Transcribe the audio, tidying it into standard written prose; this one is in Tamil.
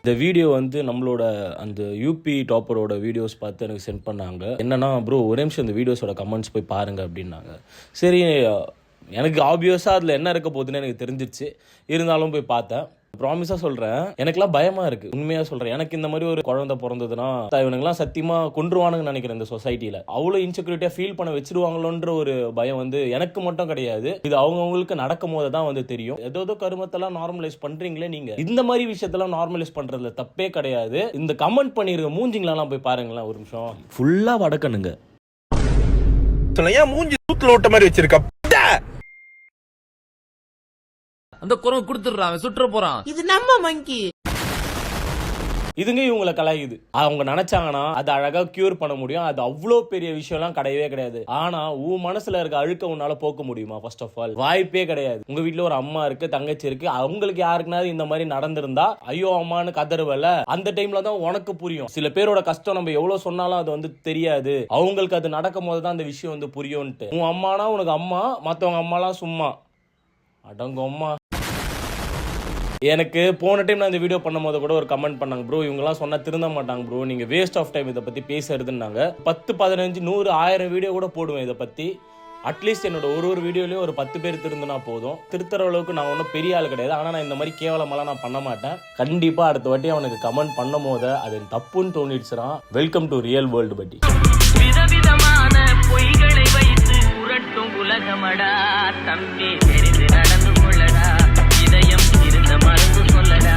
இந்த வீடியோ வந்து நம்மளோட அந்த யூபி டாப்பரோட வீடியோஸ் பார்த்து எனக்கு சென்ட் பண்ணாங்க. என்னன்னா ப்ரோ ஒரே நிமிஷம் இந்த வீடியோஸோட கமெண்ட்ஸ் போய் பாருங்க அப்படின்னாங்க. சரி, எனக்கு ஆப்வியஸாக அதில் என்ன இருக்க போகுதுன்னு எனக்கு தெரிஞ்சிருச்சு. இருந்தாலும் போய் பார்த்தேன். ப்ராமிஸாக சொல்கிறேன், எனக்குலாம் பயமாக இருக்குது. உண்மையாக சொல்கிறேன், எனக்கு இந்த மாதிரி ஒரு குழந்தை பிறந்ததுன்னா இவனுங்கெல்லாம் சத்தியமாக கொன்றுவானுங்கன்னு நினைக்கிறேன். இந்த சொசைட்டியில் அவ்வளோ இன்செக்யூரிட்டியாக ஃபீல் பண்ண வச்சிருவாங்களோன்ற ஒரு பயம் வந்து எனக்கு மட்டும் கிடையாது. இது அவங்கவுங்களுக்கு நடக்கும் போது தான் வந்து தெரியும். ஏதோ கருமத்தெல்லாம் நார்மலைஸ் பண்ணுறீங்களே நீங்கள், இந்த மாதிரி விஷயத்தெல்லாம் நார்மலைஸ் பண்ணுறதுல தப்பே கிடையாது. இந்த கமெண்ட் பண்ணிருக்க மூஞ்சிங்களெல்லாம் போய் பாருங்களேன். ஒரு நிமிஷம் ஃபுல்லாக வடக்கணுங்க. ஏன் மூஞ்சி தூத்துல ஓட்ட மாதிரி வச்சிருக்க? அந்த குரங்கு கொடுத்துடுறான், சுற்ற போறான். இது நம்ம மங்கி. இதுங்க இவங்களை கலாயுது. அவங்க நினைச்சாங்கன்னா அது அழகா கியூர் பண்ண முடியும். அது அவ்வளோ பெரிய விஷயம்லாம் கிடையவே கிடையாது. ஆனா உன் மனசுல இருக்க அழுக்க உன்னால போக்க முடியுமா? ஃபர்ஸ்ட் ஆஃப் ஆல் வாய்ப்பே கிடையாது. உங்க வீட்டுல ஒரு அம்மா இருக்கு, தங்கச்சி இருக்கு. அவங்களுக்கு யாருக்குனாவது இந்த மாதிரி நடந்திருந்தா ஐயோ அம்மான்னு கதறுவல. அந்த டைம்ல தான் உனக்கு புரியும். சில பேரோட கஷ்டம் நம்ம எவ்வளவு சொன்னாலும் அது வந்து தெரியாது. அவங்களுக்கு அது நடக்கும் போது தான் அந்த விஷயம் வந்து புரியும்ட்டு. உன் அம்மானா உனக்கு அம்மா, மத்தவங்க அம்மாலாம் சும்மா அடங்க அம்மா. எனக்கு போன டைம் நான் இந்த வீடியோ பண்ணும்போது கூட ஒரு கமெண்ட் பண்ணாங்க, ப்ரோ இவங்கெல்லாம் சொன்னா திருந்த மாட்டாங்க ப்ரோ, நீங்க வேஸ்ட் ஆஃப் டைம் இதை பத்தி பேசுறதுன்னாங்க. 10, 15, 100, 1000 வீடியோ கூட போடுவேன் இதை பத்தி. அட்லீஸ்ட் என்னோட ஒரு வீடியோலயும் ஒரு 10 பேர் திருந்தினா போதும். திருத்துற அளவுக்கு நான் ஒன்றும் பெரிய ஆள் கிடையாது. ஆனா நான் இந்த மாதிரி கேவலமெல்லாம் நான் பண்ண மாட்டேன். கண்டிப்பா அடுத்த வாட்டி அவனுக்கு கமெண்ட் பண்ணும் போது அது தப்புன்னு தோணிடுச்சுனா வெல்கம் டு ரியல் வேர்ல்டு பட்டி. விதவிதமான பொய்களை வைத்து புரட்டும் உலகமடா தம்பி, தெரிந்து நடந்து கொள்ளடா, இதயம் இருந்த மருந்து சொல்லடா.